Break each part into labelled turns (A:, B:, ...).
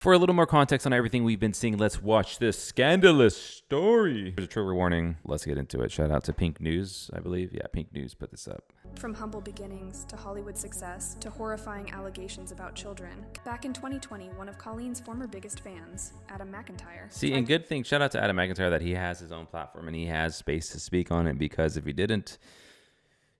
A: For a little more context on everything we've been seeing, let's watch this scandalous story. There's a trigger warning. Let's get into it. Shout out to Pink News, I believe. Yeah, Pink News put this up.
B: From humble beginnings to Hollywood success to horrifying allegations about children. Back in 2020, one of Colleen's former biggest fans, Adam McIntyre.
A: See, and good thing, shout out to Adam McIntyre that he has his own platform and he has space to speak on it, because if he didn't,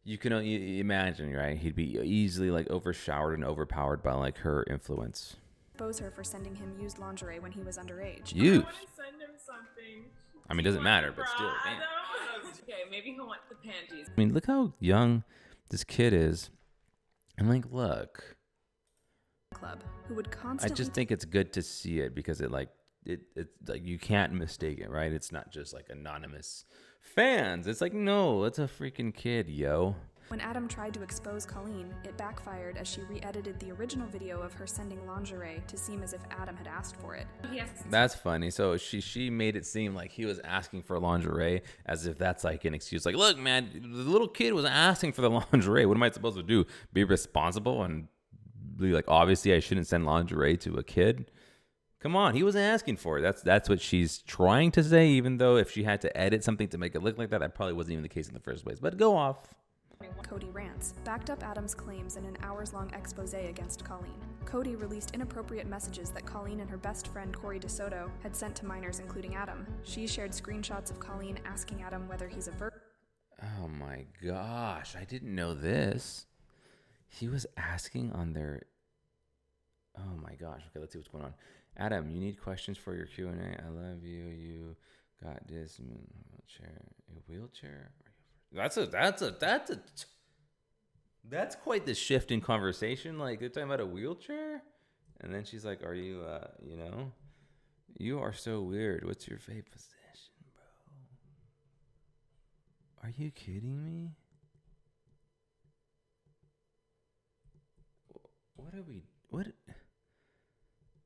A: you can imagine, right? He'd be easily like overshowered and overpowered by like her influence.
B: Expose her for sending him used lingerie when he was underage.
A: Used?
C: I want to send him something.
A: I mean, it doesn't matter, but still.
C: Bra,
A: Damn.
C: Okay, maybe he'll want the panties.
A: I mean, look how young this kid is. And like, look.
B: Club, who would
A: I
B: constantly
A: just think it's good to see it because it's like you can't mistake it, right? It's not just like anonymous fans. It's like, no, it's a freaking kid, yo.
B: When Adam tried to expose Colleen, it backfired as she re-edited the original video of her sending lingerie to seem as if Adam had asked for it.
C: Yes.
A: That's funny. So she made it seem like he was asking for lingerie as if that's like an excuse. Like, look, man, the little kid was asking for the lingerie. What am I supposed to do? Be responsible and be like, obviously I shouldn't send lingerie to a kid? Come on, he was asking for it. That's what she's trying to say, even though if she had to edit something to make it look like that, that probably wasn't even the case in the first place. But go off.
B: Cody Rants backed up Adam's claims in an hours-long expose against Colleen. Cody released inappropriate messages that Colleen and her best friend Corey DeSoto had sent to minors, including Adam. She shared screenshots of Colleen asking Adam whether he's a virgin.
A: Oh my gosh, I didn't know this. He was asking on their... Oh my gosh. Okay, let's see what's going on. Adam, you need questions for your Q&A? I love you. You got this wheelchair. A wheelchair? That's quite the shift in conversation. Like, they're talking about a wheelchair, and then she's like, "Are you, you are so weird. What's your favorite position, bro? Are you kidding me?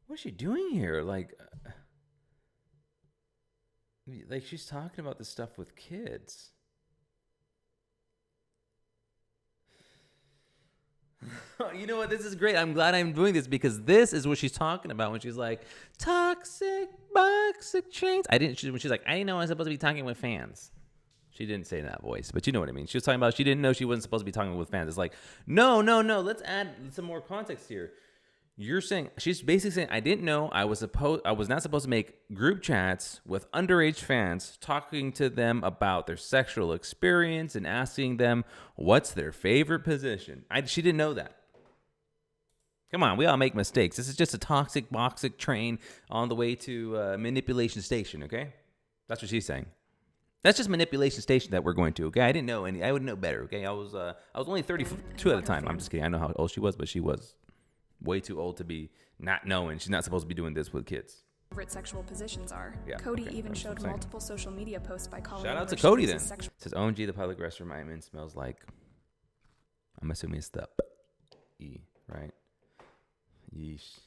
A: What's she doing here? Like she's talking about this stuff with kids." You know what? This is great. I'm glad I'm doing this because this is what she's talking about when she's like, toxic chains. When she's like, I didn't know I was supposed to be talking with fans. She didn't say that voice, but you know what I mean. She was talking about she didn't know she wasn't supposed to be talking with fans. It's like, no. Let's add some more context here. You're saying, she's basically saying, I didn't know I was not supposed to make group chats with underage fans, talking to them about their sexual experience and asking them what's their favorite position. She didn't know that. Come on, we all make mistakes. This is just a toxic train on the way to manipulation station, okay? That's what she's saying. That's just manipulation station that we're going to, okay? I didn't know any. I would know better, okay? I was only 32 at the time. I'm just kidding. I know how old she was, but she was way too old to be not knowing. She's not supposed to be doing this with kids.
B: Favorite sexual positions are.
A: Yeah,
B: Cody
A: okay,
B: even showed multiple social media posts by Colleen.
A: Shout out to Cody then. It says, OMG, the public restroom I'm in smells like, I'm assuming it's the E, right? Yeesh.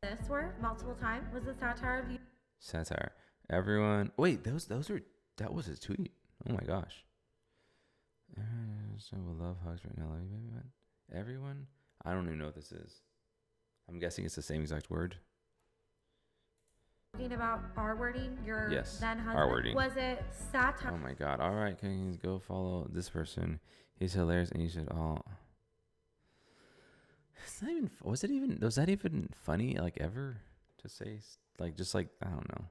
D: This were multiple times was a satire of you.
A: Satire. Everyone. Wait, that was his tweet. Oh my gosh. So we'll love hugs right now. Love you, baby. What? Everyone? I don't even know what this is. I'm guessing it's the same exact word.
D: Talking about R-wording your then husband.
A: R-wording.
D: Was it satire?
A: Oh my god. All right, can you go follow this person? He's hilarious and you should all... It's not even... Was that even funny, like, ever? To say, like, just like, I don't know.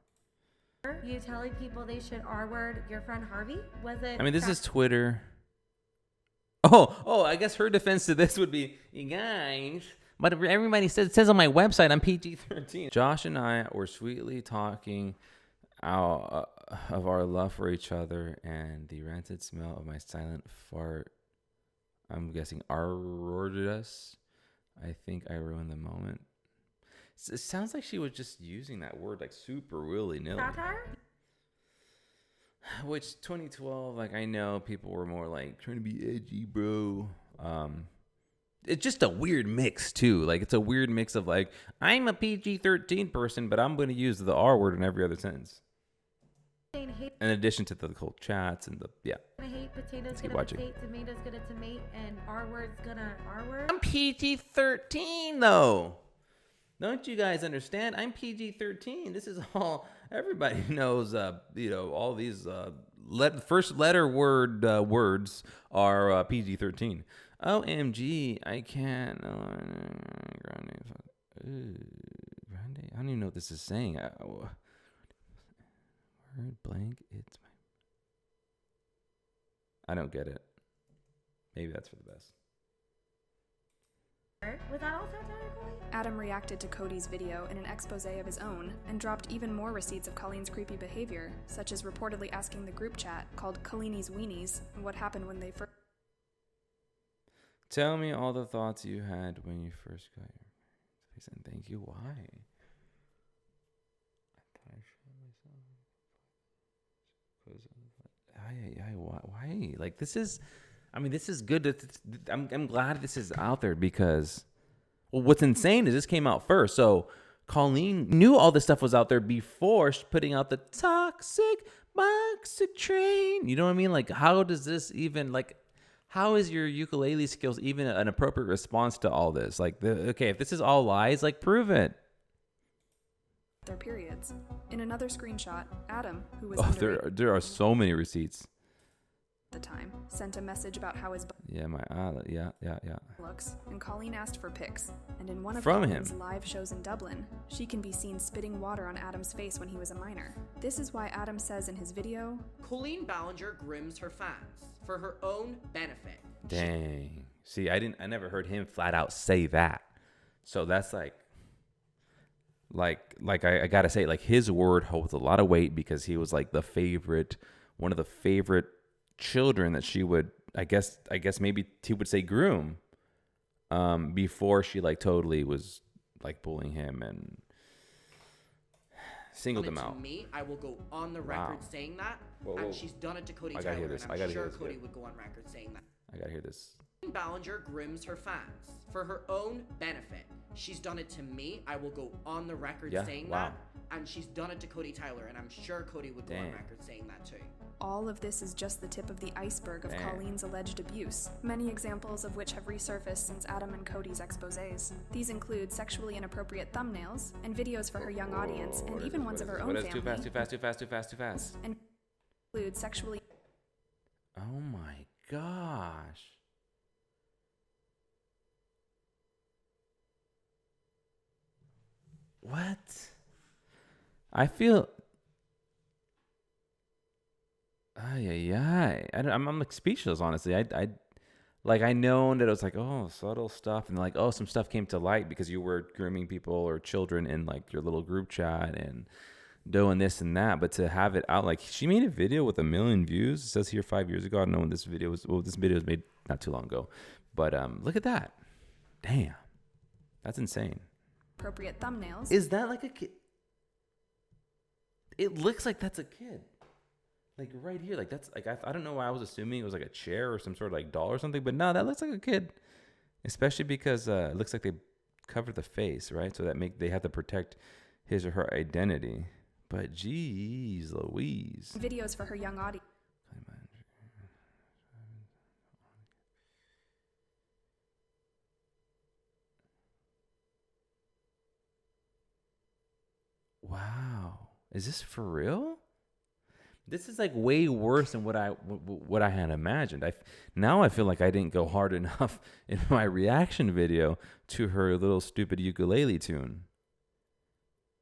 D: You telling people they should R-word your friend Harvey? Was it...
A: I mean, this is Twitter. Oh, I guess her defense to this would be, you guys, but everybody says on my website I'm PG-13. Josh and I were sweetly talking out of our love for each other, and the rancid smell of my silent fart, I'm guessing, R-worded us. I think I ruined the moment. It sounds like she was just using that word like super willy-nilly.
D: Satire?
A: Which 2012, like, I know people were more like trying to be edgy, bro. It's just a weird mix too. Like, it's a weird mix of like, I'm a PG-13 person, but I'm going to use the R word in every other sentence.
D: saying hate.
A: In addition to the whole chats and the
D: Gonna hate, potatoes
A: keep
D: gonna
A: watching.
D: potate, tomatoes gonna tomate, and R word's gonna R word.
A: I'm PG-13 though. Don't you guys understand? I'm PG-13. This is all everybody knows. All these first letter word words are PG-13. OMG, I can't. Grande. I don't even know what this is saying. Word blank. It's my. I don't get it. Maybe that's for the best.
D: Was that also technically?
B: Adam reacted to Cody's video in an expose of his own and dropped even more receipts of Colleen's creepy behavior, such as reportedly asking the group chat, called Colleenie's Weenies, what happened when they first.
A: Tell me all the thoughts you had when you first got your face, and thank you. Why? I thought I showed myself. Why? Like this is good. I'm glad this is out there because, well, what's insane is this came out first. So Colleen knew all this stuff was out there before putting out the toxic train. You know what I mean? Like, how does this even how is your ukulele skills even an appropriate response to all this? Like, okay, if this is all lies, like, prove it.
B: Their periods. In another screenshot, Adam, who was underage
A: There are so many receipts.
B: at the time, sent a message about how his butt
A: Yeah,
B: looks, and Colleen asked for pics. And in one of
A: From
B: Colleen's
A: him.
B: live shows in Dublin, she can be seen spitting water on Adam's face when he was a minor. This is why Adam says in his video,
E: Colleen Ballinger grooms her fans for her own benefit.
A: Dang. See, I never heard him flat out say that. So that's I gotta say, like, his word holds a lot of weight because he was like one of the favorite children that she would, I guess maybe he would say groom, before she totally was bullying him and singled him out.
E: To me, I will go on the record saying that,
A: Whoa.
E: and she's done it to Cody
A: I gotta
E: Taylor,
A: hear this.
E: and
A: I
E: I'm
A: gotta hear
E: sure
A: this.
E: Cody
A: Yeah.
E: would go on record saying that.
A: I gotta hear this.
E: Colleen Ballinger grooms her fans for her own benefit. She's done it to me. I will go on the record saying that, and she's done it to Cody Taylor, and I'm sure Cody would go on record saying that too.
B: all of this is just the tip of the iceberg of Colleen's alleged abuse, many examples of which have resurfaced since Adam and Cody's exposés. These include sexually inappropriate thumbnails and videos for her young audience, and even ones of her own family.
A: Too fast.
B: And include sexually.
A: Oh my gosh. What? I feel. I'm like speechless, honestly. I know that it was subtle stuff, and some stuff came to light because you were grooming people or children in your little group chat and doing this and that. But to have it out, she made a video with 1 million views. It says here 5 years ago. I don't know when this video was. Well, this video was made not too long ago, but look at that. Damn, that's insane.
B: Appropriate thumbnails.
A: Is that like a kid? It looks like that's a kid. Right here, that's I don't know why I was assuming it was a chair or some sort of doll or something, but no, that looks like a kid. Especially because it looks like they cover the face, right? So they have to protect his or her identity. But geez, Louise.
B: Videos for her young audience.
A: Wow, is this for real? This is way worse than what I had imagined. Now I feel like I didn't go hard enough in my reaction video to her little stupid ukulele tune.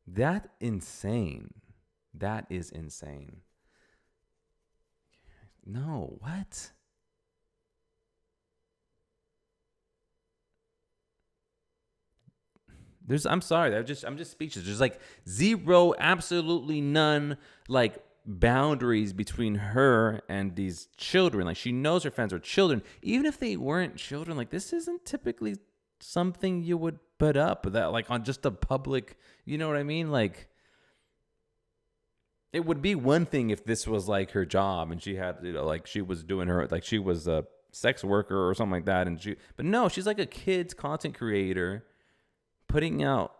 A: That is insane. No, what? I'm sorry. I'm just speechless. There's zero, absolutely none, boundaries between her and these children. She knows her fans are children. Even if they weren't children, this isn't typically something you would put up that on just a public, you know what I mean? It would be one thing if this was her job and she had, she was doing her, she was a sex worker or something like that. But no, she's a kid's content creator putting out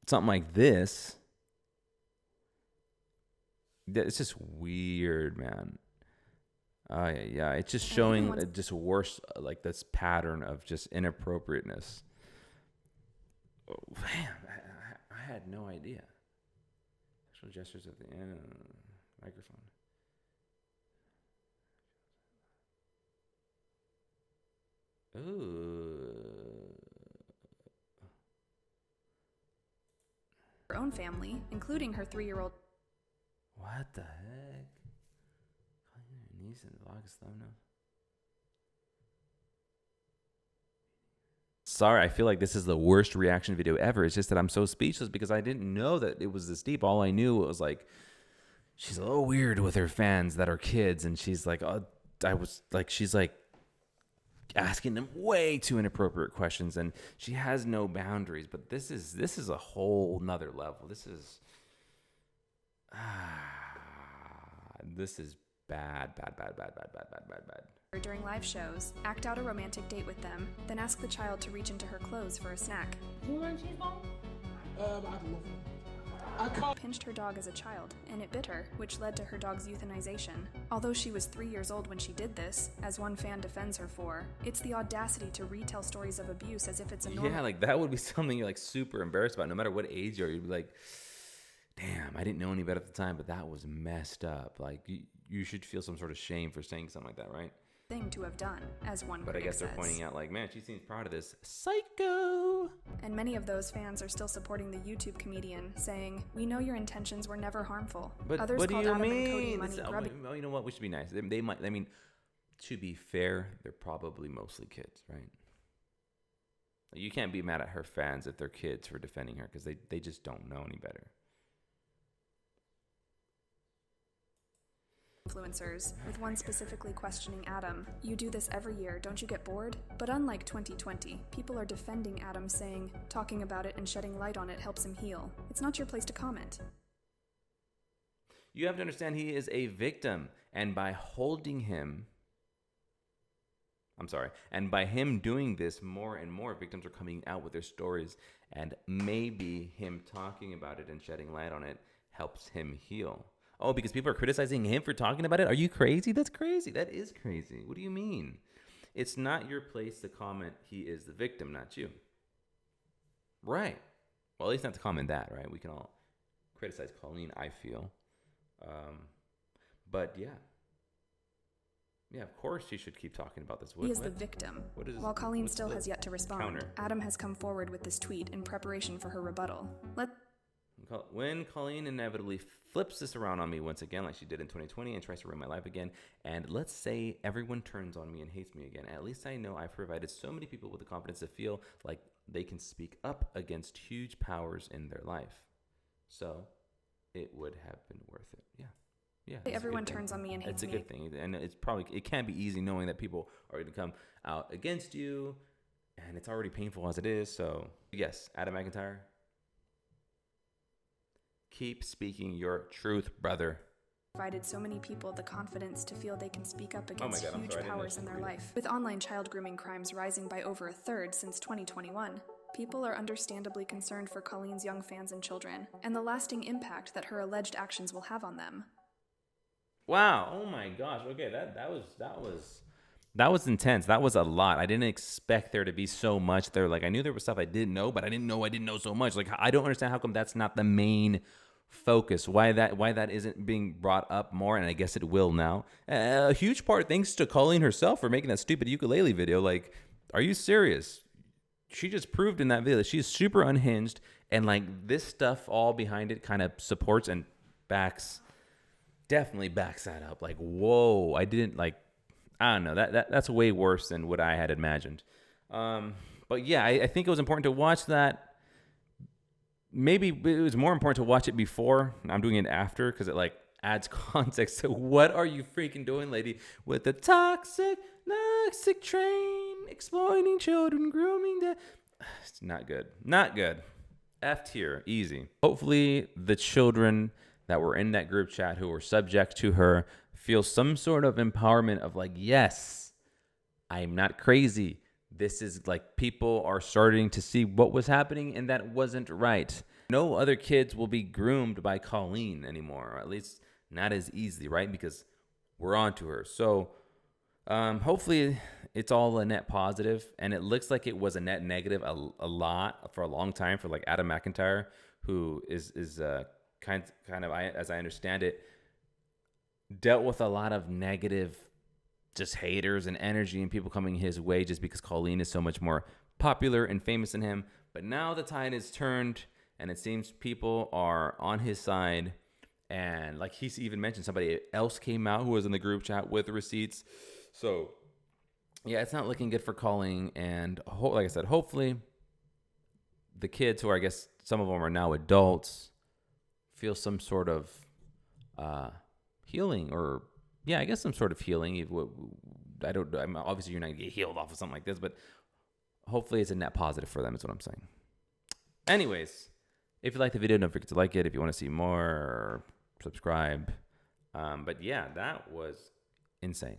A: something like this. It's just weird, man. Yeah. It's just showing just worse, like this pattern of just inappropriateness. Oh, man, I had no idea. Sexual gestures at the end of the microphone. Ooh.
B: Her own family, including her 3-year-old.
A: What the heck? Calling your niece in the August thumbnail. Sorry, I feel like this is the worst reaction video ever. It's just that I'm so speechless because I didn't know that it was this deep. All I knew was like, she's a little weird with her fans that are kids, and she's like, she's like asking them way too inappropriate questions, and she has no boundaries. But this is a whole nother level. This is bad.
B: During live shows, act out a romantic date with them, then ask the child to reach into her clothes for a snack.
F: You want cheese ball?
B: Pinched her dog as a child, and it bit her, which led to her dog's euthanization. Although she was 3 years old when she did this, as one fan defends her for, it's the audacity to retell stories of abuse as if it's a normal.
A: Yeah, like that would be something you're like super embarrassed about. No matter what age you are, you'd be like, damn, I didn't know any better at the time, but that was messed up. Like you should feel some sort of shame for saying something like that, right?
B: Thing to have done, as one
A: But I
B: critic
A: guess they're
B: says.
A: pointing out like, man, she seems proud of this. Psycho!
B: And many of those fans are still supporting the YouTube comedian, saying, "We know your intentions were never harmful."
A: But
B: Others
A: what do
B: called
A: you
B: Adam and Cody
A: mean?
B: money grubby.
A: Well, you know what? We should be nice. They might. I mean, to be fair, they're probably mostly kids, right? You can't be mad at her fans if they're kids for defending her because they just don't know any better.
B: Influencers, with one specifically questioning Adam, "You do this every year, don't you get bored?" But unlike 2020, people are defending Adam, saying, "Talking about it and shedding light on it helps him heal. It's not your place to comment."
A: You have to understand he is a victim, and by holding him, and by him doing this, more and more victims are coming out with their stories, and maybe him talking about it and shedding light on it helps him heal. Oh, because people are criticizing him for talking about it? Are you crazy? That's crazy. That is crazy. What do you mean? It's not your place to comment he is the victim, not you. Right. Well, at least not to comment that, right? We can all criticize Colleen, I feel. But yeah. Yeah, of course she should keep talking about this.
B: He is the victim. While Colleen still has yet to respond, Adam has come forward with this tweet in preparation for her rebuttal.
A: When Colleen inevitably flips this around on me once again, like she did in 2020, and tries to ruin my life again, and let's say everyone turns on me and hates me again, at least I know I've provided so many people with the confidence to feel like they can speak up against huge powers in their life. So it would have been worth it. Yeah.
B: Everyone turns on me and hates me.
A: It's a good thing, and it can't be easy knowing that people are going to come out against you, and it's already painful as it is. So yes, Adam McIntyre, keep speaking your truth, brother.
B: Provided so many people the confidence to feel they can speak up against huge powers in their life. With online child grooming crimes rising by over a third since 2021, people are understandably concerned for Colleen's young fans and children, and the lasting impact that her alleged actions will have on them.
A: Wow! Oh my gosh! Okay, that was intense. That was a lot. I didn't expect there to be so much there. Like I knew there was stuff I didn't know, but I didn't know so much. Like I don't understand how come that's not the main focus. Why that isn't being brought up more, and I guess it will now. A huge part thanks to Colleen herself for making that stupid ukulele video. Like, are you serious? She just proved in that video that she's super unhinged, and like this stuff all behind it kind of supports and definitely backs that up. Like, whoa, I don't know. That's way worse than what I had imagined. But yeah, I think it was important to watch that. Maybe it was more important to watch it before. I'm doing it after because it like adds context to what are you freaking doing, lady, with the toxic train, exploiting children, grooming the. It's not good. Not good. F tier, easy. Hopefully the children that were in that group chat who were subject to her feel some sort of empowerment of like, yes, I'm not crazy. This is like people are starting to see what was happening and that wasn't right. No other kids will be groomed by Colleen anymore, or at least not as easily, right? Because we're on to her. So hopefully it's all a net positive, and it looks like it was a net negative a lot for a long time for like Adam McIntyre, who is kind of, as I understand it, dealt with a lot of negative just haters and energy and people coming his way just because Colleen is so much more popular and famous than him. But now the tide is turned, and it seems people are on his side. And like he's even mentioned, somebody else came out who was in the group chat with receipts. So yeah, it's not looking good for Colleen. And like I said, hopefully the kids, who are, I guess some of them are now adults, feel some sort of healing, or yeah, I guess some sort of healing. Obviously you're not gonna get healed off of something like this, but hopefully it's a net positive for them is what I'm saying. Anyways, if you like the video, don't forget to like it. If you want to see more, subscribe. But yeah, that was insane.